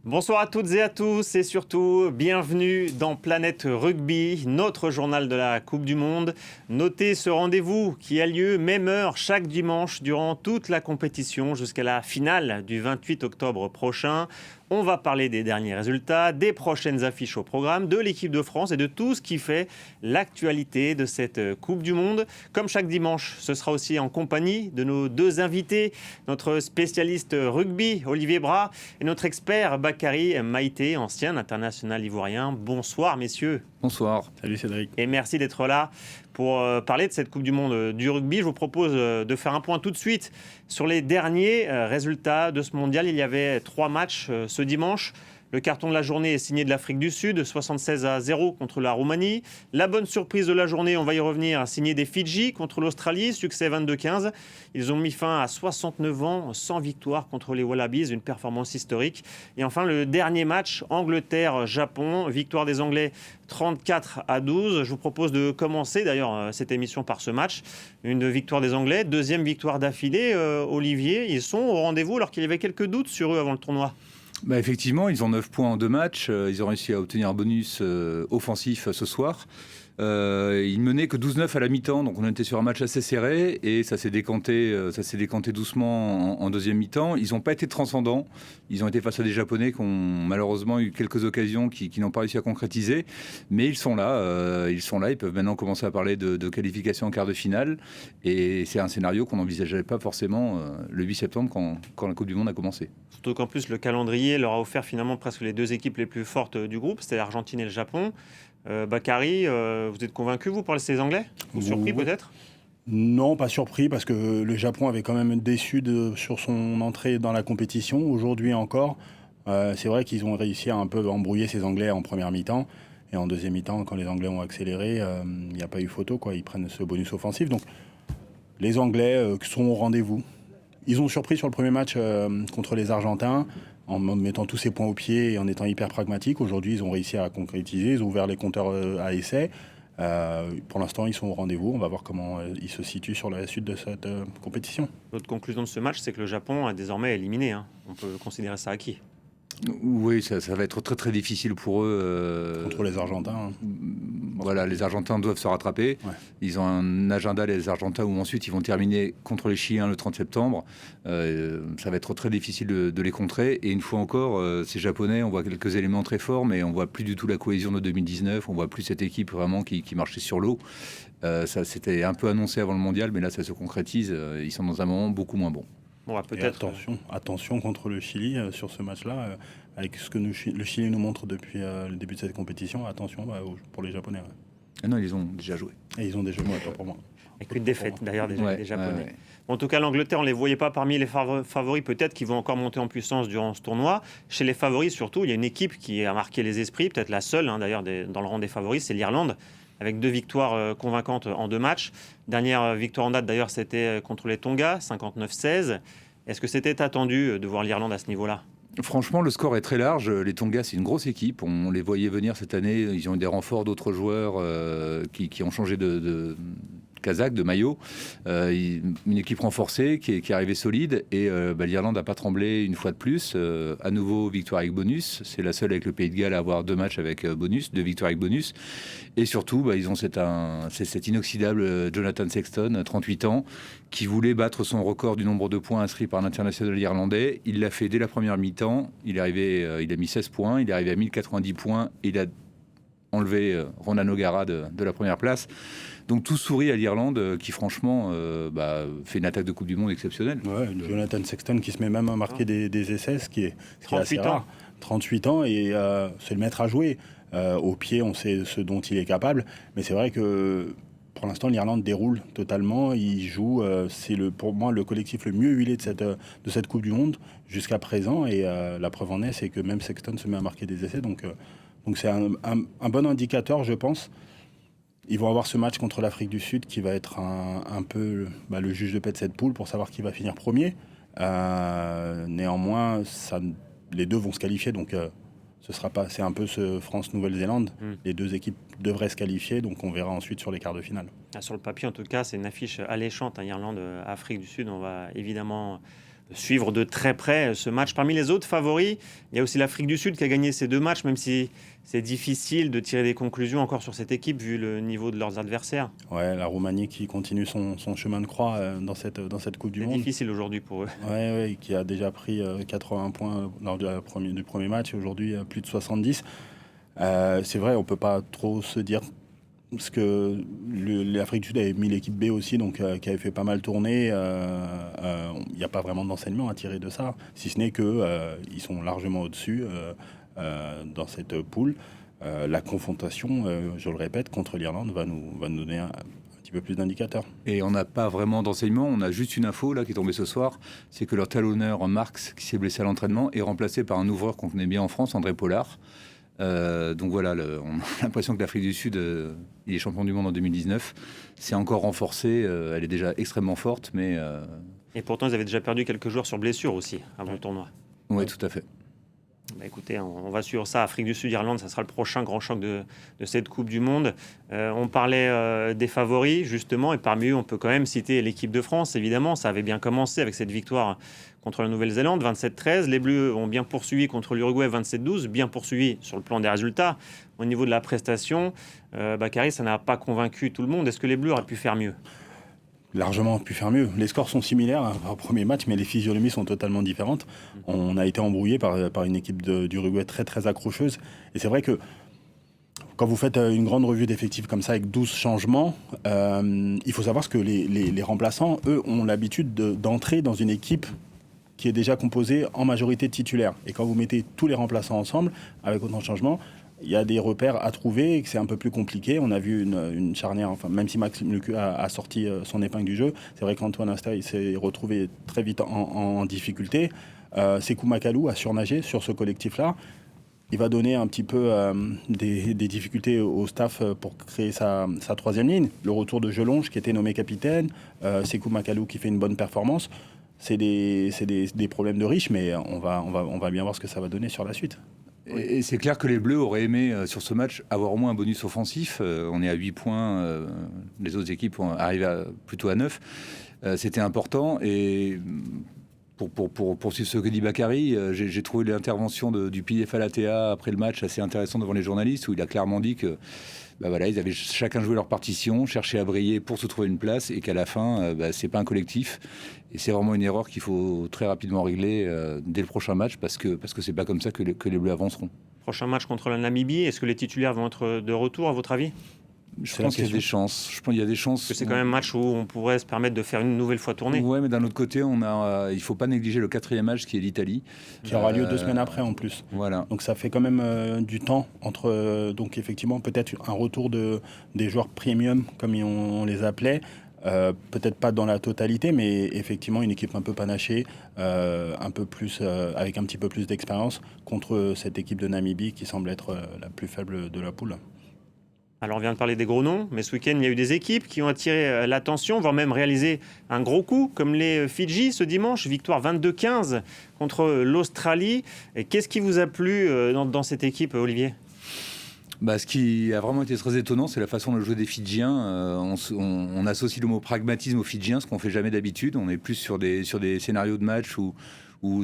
Bonsoir à toutes et à tous et surtout bienvenue dans Planète Rugby, notre journal de la Coupe du Monde. Notez ce rendez-vous qui a lieu même heure chaque dimanche durant toute la compétition jusqu'à la finale du 28 octobre prochain. On va parler des derniers résultats, des prochaines affiches au programme, de l'équipe de France et de tout ce qui fait l'actualité de cette Coupe du Monde. Comme chaque dimanche, ce sera aussi en compagnie de nos deux invités, notre spécialiste rugby, Olivier Bras, et notre expert Bakary Maïté, ancien international ivoirien. Bonsoir messieurs. Bonsoir. Salut Cédric. Et merci d'être là pour parler de cette Coupe du Monde du rugby. Je vous propose de faire un point tout de suite sur les derniers résultats de ce mondial. Il y avait 3 matchs ce dimanche. Le carton de la journée est signé de l'Afrique du Sud, 76-0 contre la Roumanie. La bonne surprise de la journée, on va y revenir, signé des Fidji contre l'Australie, succès 22-15. Ils ont mis fin à 69 ans sans victoire contre les Wallabies, une performance historique. Et enfin, le dernier match, Angleterre-Japon, victoire des Anglais 34-12. Je vous propose de commencer d'ailleurs cette émission par ce match. Une victoire des Anglais, deuxième victoire d'affilée. Olivier, ils sont au rendez-vous alors qu'il y avait quelques doutes sur eux avant le tournoi. Effectivement, ils ont 9 points en 2 matchs. Ils ont réussi à obtenir un bonus offensif ce soir. Ils menaient que 12-9 à la mi-temps, donc on était sur un match assez serré et ça s'est décanté doucement en deuxième mi-temps. Ils n'ont pas été transcendants. Ils ont été face à des Japonais qui ont malheureusement eu quelques occasions qui n'ont pas réussi à concrétiser. Mais ils sont là. Ils peuvent maintenant commencer à parler de qualification en quart de finale. Et c'est un scénario qu'on n'envisageait pas forcément le 8 septembre quand la Coupe du Monde a commencé. Surtout qu'en plus, le calendrier leur a offert finalement presque les deux équipes les plus fortes du groupe, c'était l'Argentine et le Japon. Bakary, vous êtes convaincu, vous, par ces Anglais? Ou surpris peut-être? Non, pas surpris, parce que le Japon avait quand même déçu sur son entrée dans la compétition. Aujourd'hui encore, c'est vrai qu'ils ont réussi à un peu embrouiller ces Anglais en première mi-temps. Et en deuxième mi-temps, quand les Anglais ont accéléré, il n'y a pas eu photo, quoi. Ils prennent ce bonus offensif. Donc, les Anglais sont au rendez-vous. Ils ont surpris sur le premier match contre les Argentins, en mettant tous ses points au pied et en étant hyper pragmatiques. Aujourd'hui, ils ont réussi à concrétiser, ils ont ouvert les compteurs à essai. Pour l'instant, ils sont au rendez-vous. On va voir comment ils se situent sur la suite de cette compétition. L'autre conclusion de ce match, c'est que le Japon est désormais éliminé. On peut considérer ça acquis. Oui, ça va être très très difficile pour eux. Contre les Argentins. Voilà, les Argentins doivent se rattraper. Ouais. Ils ont un agenda, les Argentins, où ensuite ils vont terminer contre les Chiliens le 30 septembre. Ça va être très difficile de les contrer. Et une fois encore, ces Japonais, on voit quelques éléments très forts, mais on voit plus du tout la cohésion de 2019. On voit plus cette équipe vraiment qui marchait sur l'eau. Ça, c'était un peu annoncé avant le mondial, mais là, ça se concrétise. Ils sont dans un moment beaucoup moins bon. Bon, peut-être. Attention contre le Chili sur ce match-là, avec ce que le Chili nous montre depuis le début de cette compétition. Attention pour les Japonais. Ouais. Ah non, ils ont déjà joué. Et ils ont déjà joué, pour moi. Avec une défaite d'ailleurs des Japonais. Ouais. En tout cas, l'Angleterre, on ne les voyait pas parmi les favoris, peut-être qui vont encore monter en puissance durant ce tournoi. Chez les favoris, surtout, il y a une équipe qui a marqué les esprits, peut-être la seule d'ailleurs dans le rang des favoris, c'est l'Irlande, avec 2 victoires convaincantes en 2 matchs. Dernière victoire en date d'ailleurs, c'était contre les Tonga, 59-16. Est-ce que c'était attendu de voir l'Irlande à ce niveau-là ? Franchement, le score est très large. Les Tonga, c'est une grosse équipe. On les voyait venir cette année. Ils ont eu des renforts d'autres joueurs qui ont changé de Kazakh, de maillot. Une équipe renforcée qui est arrivée solide. Et l'Irlande n'a pas tremblé une fois de plus. À nouveau, victoire avec bonus. C'est la seule avec le Pays de Galles à avoir 2 matchs avec bonus, 2 victoires avec bonus. Et surtout, ils ont cet inoxydable Jonathan Sexton, 38 ans, qui voulait battre son record du nombre de points inscrits par l'international irlandais. Il l'a fait dès la première mi-temps. Il a mis 16 points. Il est arrivé à 1090 points. Il a enlevé Ronan O'Gara de la première place. Donc tout sourit à l'Irlande qui franchement fait une attaque de Coupe du Monde exceptionnelle. Ouais, Jonathan Sexton qui se met même à marquer des essais, ce qui est assez rare. 38 ans et c'est le maître à jouer. Au pied, on sait ce dont il est capable. Mais c'est vrai que pour l'instant, l'Irlande déroule totalement. Il joue, pour moi le collectif le mieux huilé de cette Coupe du Monde jusqu'à présent. Et la preuve en est, c'est que même Sexton se met à marquer des essais. Donc c'est un bon indicateur, je pense. Ils vont avoir ce match contre l'Afrique du Sud qui va être un peu le juge de paix de cette poule pour savoir qui va finir premier. Néanmoins, les deux vont se qualifier, donc c'est un peu ce France-Nouvelle-Zélande. Les deux équipes devraient se qualifier, donc on verra ensuite sur les quarts de finale. Sur le papier, en tout cas, c'est une affiche alléchante. Irlande, Afrique du Sud, on va évidemment suivre de très près ce match. Parmi les autres favoris, il y a aussi l'Afrique du Sud qui a gagné ces 2 matchs, même si c'est difficile de tirer des conclusions encore sur cette équipe vu le niveau de leurs adversaires. Ouais, la Roumanie qui continue son chemin de croix dans cette Coupe du C'est Monde. difficile aujourd'hui pour eux. Ouais, qui a déjà pris 80 points lors du premier match, et aujourd'hui plus de 70. C'est vrai, on ne peut pas trop se dire, parce que l'Afrique du Sud avait mis l'équipe B aussi, donc qui avait fait pas mal tourner. Il n'y a pas vraiment d'enseignement à tirer de ça, si ce n'est qu'ils sont largement au-dessus dans cette poule. La confrontation, je le répète, contre l'Irlande va nous donner un petit peu plus d'indicateurs. Et on n'a pas vraiment d'enseignement, on a juste une info là qui est tombée ce soir, c'est que leur talonneur Marx, qui s'est blessé à l'entraînement, est remplacé par un ouvreur qu'on connaît bien en France, André Pollard. Donc voilà, on a l'impression que l'Afrique du Sud, il est champion du monde en 2019. C'est encore renforcé, elle est déjà extrêmement forte, mais... Et pourtant, ils avaient déjà perdu quelques joueurs sur blessure aussi avant le tournoi. Oui, tout à fait. Bah écoutez, on va suivre ça. Afrique du Sud, Irlande, ça sera le prochain grand choc de cette Coupe du Monde. On parlait des favoris, justement, et parmi eux, on peut quand même citer l'équipe de France, évidemment. Ça avait bien commencé avec cette victoire contre la Nouvelle-Zélande, 27-13. Les Bleus ont bien poursuivi contre l'Uruguay, 27-12, bien poursuivi sur le plan des résultats. Au niveau de la prestation, Bakary, ça n'a pas convaincu tout le monde. Est-ce que les Bleus auraient pu faire mieux ? Largement pu faire mieux. Les scores sont similaires au premier match, mais les physionomies sont totalement différentes. On a été embrouillé par une équipe d'Uruguay très très accrocheuse. Et c'est vrai que quand vous faites une grande revue d'effectifs comme ça avec 12 changements, il faut savoir que les remplaçants, eux, ont l'habitude d'entrer dans une équipe qui est déjà composée en majorité de titulaires. Et quand vous mettez tous les remplaçants ensemble, avec autant de changements, il y a des repères à trouver et que c'est un peu plus compliqué. On a vu une charnière, enfin, même si Max Lecu a sorti son épingle du jeu, c'est vrai qu'Antoine Asta il s'est retrouvé très vite en difficulté. Sékou Makalou a surnagé sur ce collectif-là. Il va donner un petit peu des difficultés au staff pour créer sa troisième ligne. Le retour de Jelonge qui était nommé capitaine, Sékou Makalou qui fait une bonne performance. C'est des problèmes de riches, mais on va bien voir ce que ça va donner sur la suite. Et c'est clair que les Bleus auraient aimé, sur ce match, avoir au moins un bonus offensif. On est à 8 points, les autres équipes arrivent plutôt à 9. C'était important. Et pour poursuivre ce que dit Bakary, j'ai trouvé l'intervention du pilier Falatea après le match assez intéressant devant les journalistes, où il a clairement dit que voilà, ils avaient chacun joué leur partition, cherché à briller pour se trouver une place, et qu'à la fin, c'est pas un collectif. Et c'est vraiment une erreur qu'il faut très rapidement régler dès le prochain match, parce que c'est pas comme ça que les Bleus avanceront. Prochain match contre la Namibie, est-ce que les titulaires vont être de retour, à votre avis ? Je pense qu'il y a des chances. Je pense qu'il y a des chances. Parce que c'est quand même un match où on pourrait se permettre de faire une nouvelle fois tourner. Ouais, mais d'un autre côté, il ne faut pas négliger le 4e match qui est l'Italie. Qui aura lieu 2 semaines après en plus. Voilà. Donc ça fait quand même du temps entre, donc effectivement, peut-être un retour des joueurs premium, comme on les appelait. Peut-être pas dans la totalité, mais effectivement une équipe un peu panachée, un peu plus, avec un petit peu plus d'expérience contre cette équipe de Namibie qui semble être la plus faible de la poule. Alors on vient de parler des gros noms, mais ce week-end il y a eu des équipes qui ont attiré l'attention, voire même réalisé un gros coup, comme les Fidji ce dimanche, victoire 22-15 contre l'Australie. Et qu'est-ce qui vous a plu dans cette équipe, Olivier ? Ce qui a vraiment été très étonnant, c'est la façon de jouer des Fidjiens. On associe le mot pragmatisme aux Fidjiens, ce qu'on ne fait jamais d'habitude. On est plus sur des scénarios de match où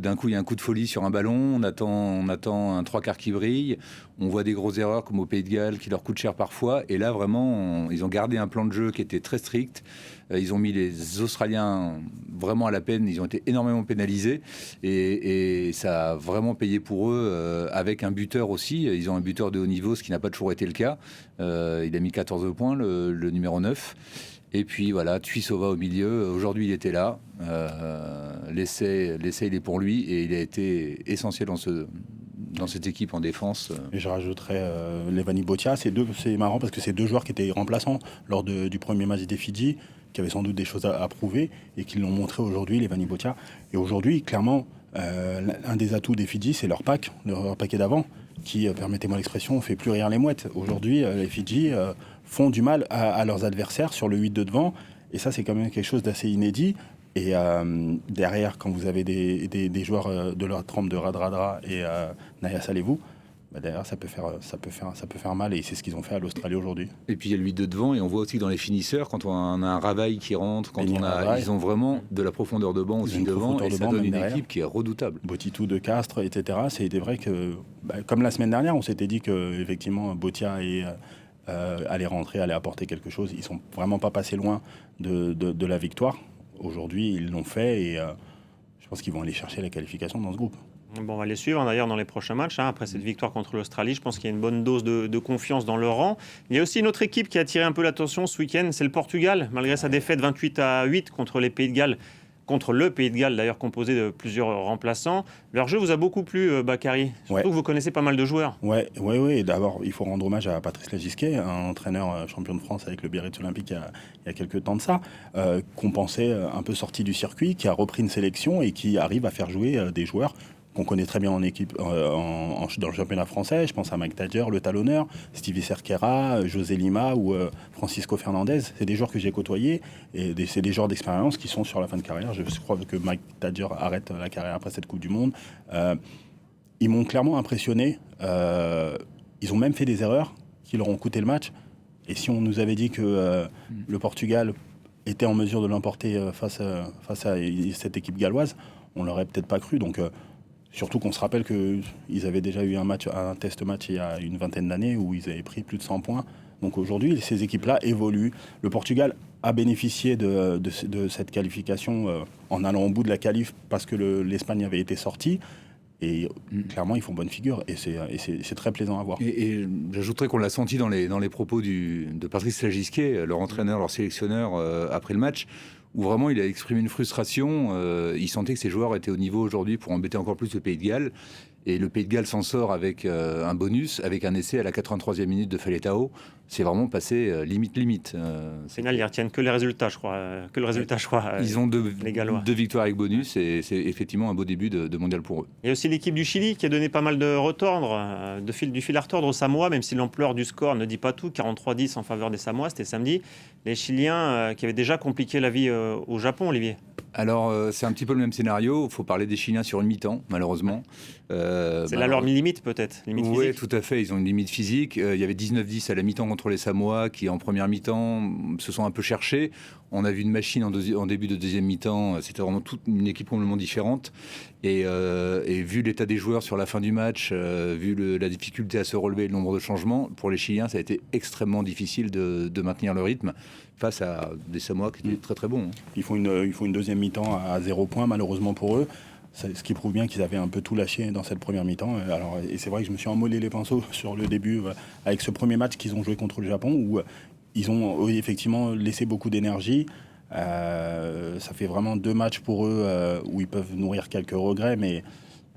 d'un coup il y a un coup de folie sur un ballon, on attend un 3/4 qui brille, on voit des grosses erreurs comme au Pays de Galles qui leur coûtent cher parfois, et là vraiment ils ont gardé un plan de jeu qui était très strict. Ils ont mis les Australiens vraiment à la peine, ils ont été énormément pénalisés, et ça a vraiment payé pour eux, avec un buteur aussi. Ils ont un buteur de haut niveau, ce qui n'a pas toujours été le cas. Il a mis 14 points, le numéro 9. Et puis voilà, Tuisova au milieu. Aujourd'hui, il était là. L'essai, il est pour lui, et il a été essentiel dans cette équipe en défense. Et je rajouterais Levani Botia. C'est marrant parce que c'est 2 joueurs qui étaient remplaçants lors du premier match des Fidji, qui avaient sans doute des choses à prouver et qui l'ont montré aujourd'hui, Levani Botia. Et aujourd'hui, clairement, un des atouts des Fidji, c'est leur paquet d'avant, qui, permettez-moi l'expression, fait plus rire les mouettes. Aujourd'hui, les Fidji font du mal à leurs adversaires sur le 8 de devant, et ça, c'est quand même quelque chose d'assez inédit. Et derrière, quand vous avez des joueurs de leur trempe de Radradra et Naya Salevou, derrière, ça peut faire mal, et c'est ce qu'ils ont fait à l'Australie aujourd'hui. Et puis il y a lui de devant, et on voit aussi que dans les finisseurs, quand on a un Ravaille qui rentre, ils ont vraiment de la profondeur de banc aussi devant, et ça donne une équipe qui est redoutable. Botitou de Castres, etc. C'était vrai que, comme la semaine dernière, on s'était dit que effectivement Botia allait rentrer, allait apporter quelque chose. Ils sont vraiment pas passés loin de la victoire. Aujourd'hui, ils l'ont fait, et je pense qu'ils vont aller chercher la qualification dans ce groupe. Bon, on va les suivre d'ailleurs dans les prochains matchs. Après cette victoire contre l'Australie, je pense qu'il y a une bonne dose de confiance dans leur rang. Il y a aussi une autre équipe qui a attiré un peu l'attention ce week-end, c'est le Portugal. Malgré sa défaite 28-8 contre les Pays de Galles, contre le Pays de Galles d'ailleurs composé de plusieurs remplaçants. Leur jeu vous a beaucoup plu, Bakary. Surtout que vous connaissez pas mal de joueurs. Oui. D'abord, il faut rendre hommage à Patrice Lagisquet, un entraîneur champion de France avec le Biarritz Olympique il y a quelques temps de ça, qu'on pensait un peu sorti du circuit, qui a repris une sélection et qui arrive à faire jouer des joueurs qu'on connaît très bien en équipe dans le championnat français. Je pense à Mike Tadger, le talonneur, Stevie Cerquera, José Lima ou Francisco Fernandez. C'est des joueurs que j'ai côtoyés, et c'est des joueurs d'expérience qui sont sur la fin de carrière. Je crois que Mike Tadger arrête la carrière après cette Coupe du Monde. Ils m'ont clairement impressionné. Ils ont même fait des erreurs qui leur ont coûté le match. Et si on nous avait dit que le Portugal était en mesure de l'emporter face à cette équipe galloise, on l'aurait peut-être pas cru. Donc surtout qu'on se rappelle qu'ils avaient déjà eu un test match il y a une vingtaine d'années où ils avaient pris plus de 100 points. Donc aujourd'hui, ces équipes-là évoluent. Le Portugal a bénéficié de cette qualification en allant au bout de la qualif parce que l'Espagne avait été sortie. Et clairement, ils font bonne figure, et c'est très plaisant à voir. Et j'ajouterais qu'on l'a senti dans les propos de Patrice Lagisquet, leur entraîneur, leur sélectionneur, après le match, où vraiment il a exprimé une frustration. Il sentait que ses joueurs étaient au niveau aujourd'hui pour embêter encore plus le Pays de Galles. Et le Pays de Galles s'en sort avec un bonus, avec un essai à la 83e minute de Faletao. C'est vraiment passé limite. Au final, ils ne retiennent que les résultats, je crois. Ils ont deux victoires avec bonus, Ouais. et c'est effectivement un beau début de mondial pour eux. Il y a aussi l'équipe du Chili qui a donné pas mal de retordre, du fil à retordre aux Samoa, même si l'ampleur du score ne dit pas tout. 43-10 en faveur des Samoa, c'était samedi. Les Chiliens qui avaient déjà compliqué la vie au Japon, Olivier. Alors, c'est un petit peu le même scénario. Il faut parler des Chiliens sur une mi-temps, malheureusement. C'est là leur limite, peut-être. Oui, tout à fait. Ils ont une limite physique. Il y avait 19-10 à la mi-temps contre les Samoa, qui, en première mi-temps, se sont un peu cherchés. On a vu une machine en début de deuxième mi-temps. C'était vraiment toute une équipe complètement différente. Et vu l'état des joueurs sur la fin du match, vu la difficulté à se relever, le nombre de changements, pour les Chiliens, ça a été extrêmement difficile de maintenir le rythme face à des Samoa qui étaient très très bons. Ils font une deuxième mi-temps à 0 points, malheureusement pour eux. Ce qui prouve bien qu'ils avaient un peu tout lâché dans cette première mi-temps. Et c'est vrai que je me suis emmêlé les pinceaux sur le début avec ce premier match qu'ils ont joué contre le Japon, où ils ont effectivement laissé beaucoup d'énergie. Ça fait vraiment 2 matchs pour eux où ils peuvent nourrir quelques regrets, mais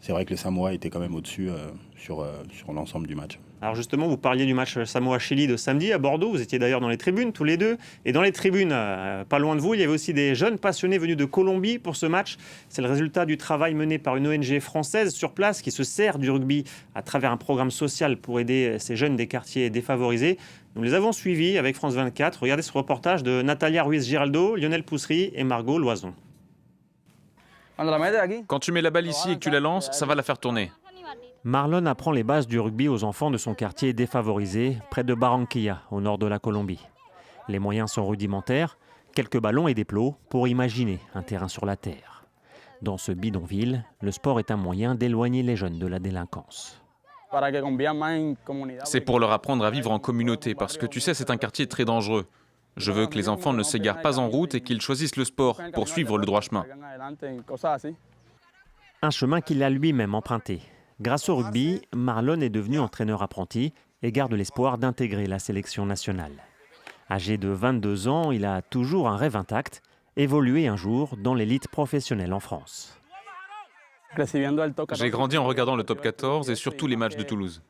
c'est vrai que les Samoa étaient quand même au-dessus sur l'ensemble du match. Alors justement, vous parliez du match Samoa-Chili de samedi à Bordeaux. Vous étiez d'ailleurs dans les tribunes, tous les deux. Et dans les tribunes, pas loin de vous, il y avait aussi des jeunes passionnés venus de Colombie pour ce match. C'est le résultat du travail mené par une ONG française sur place qui se sert du rugby à travers un programme social pour aider ces jeunes des quartiers défavorisés. Nous les avons suivis avec France 24. Regardez ce reportage de Natalia Ruiz-Giraldo, Lionel Poussery et Margot Loison. Quand tu mets la balle ici et que tu la lances, ça va la faire tourner. Marlon apprend les bases du rugby aux enfants de son quartier défavorisé, près de Barranquilla, au nord de la Colombie. Les moyens sont rudimentaires, quelques ballons et des plots pour imaginer un terrain sur la terre. Dans ce bidonville, le sport est un moyen d'éloigner les jeunes de la délinquance. C'est pour leur apprendre à vivre en communauté, parce que tu sais, c'est un quartier très dangereux. Je veux que les enfants ne s'égarent pas en route et qu'ils choisissent le sport pour suivre le droit chemin. Un chemin qu'il a lui-même emprunté. Grâce au rugby, Marlon est devenu entraîneur apprenti et garde l'espoir d'intégrer la sélection nationale. Âgé de 22 ans, il a toujours un rêve intact, évoluer un jour dans l'élite professionnelle en France. J'ai grandi en regardant le top 14 et surtout les matchs de Toulouse.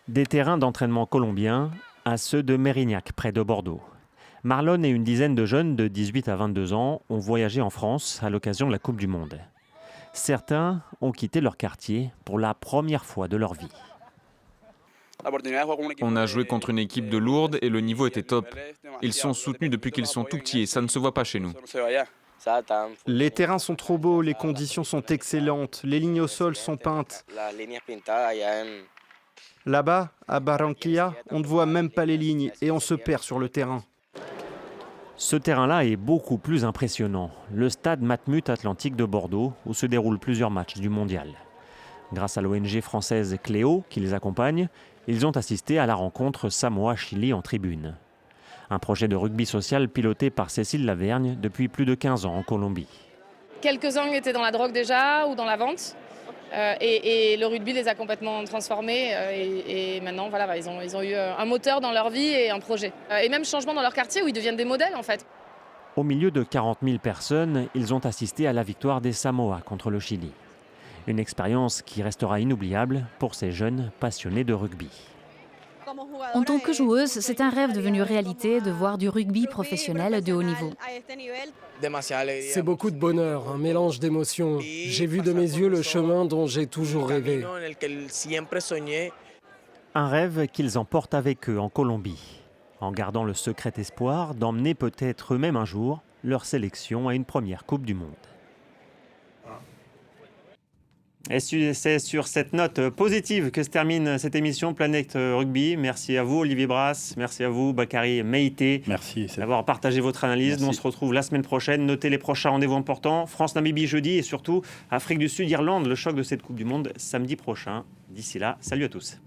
Des terrains d'entraînement colombiens à ceux de Mérignac, près de Bordeaux. Marlon et une dizaine de jeunes de 18 à 22 ans ont voyagé en France à l'occasion de la Coupe du Monde. Certains ont quitté leur quartier pour la première fois de leur vie. On a joué contre une équipe de Lourdes et le niveau était top. Ils sont soutenus depuis qu'ils sont tout petits et ça ne se voit pas chez nous. Les terrains sont trop beaux, les conditions sont excellentes, les lignes au sol sont peintes. Là-bas, à Barranquilla, on ne voit même pas les lignes et on se perd sur le terrain. Ce terrain-là est beaucoup plus impressionnant. Le stade Matmut Atlantique de Bordeaux, où se déroulent plusieurs matchs du mondial. Grâce à l'ONG française Cléo, qui les accompagne, ils ont assisté à la rencontre Samoa-Chili en tribune. Un projet de rugby social piloté par Cécile Lavergne depuis plus de 15 ans en Colombie. Quelques-uns étaient dans la drogue déjà ou dans la vente. Et le rugby les a complètement transformés. Et maintenant, voilà, ils ont eu un moteur dans leur vie et un projet. Et même changement dans leur quartier où ils deviennent des modèles en fait. Au milieu de 40 000 personnes, ils ont assisté à la victoire des Samoa contre le Chili. Une expérience qui restera inoubliable pour ces jeunes passionnés de rugby. En tant que joueuse, c'est un rêve devenu réalité de voir du rugby professionnel de haut niveau. C'est beaucoup de bonheur, un mélange d'émotions. J'ai vu de mes yeux le chemin dont j'ai toujours rêvé. Un rêve qu'ils emportent avec eux en Colombie, en gardant le secret espoir d'emmener peut-être eux-mêmes un jour leur sélection à une première Coupe du Monde. Et c'est sur cette note positive que se termine cette émission Planète Rugby. Merci à vous Olivier Brasse, merci à vous Bakary Meïté. Merci d'avoir partagé votre analyse. Merci. Nous on se retrouve la semaine prochaine. Notez les prochains rendez-vous importants. France-Namibie jeudi et surtout Afrique du Sud-Irlande, le choc de cette Coupe du Monde samedi prochain. D'ici là, salut à tous.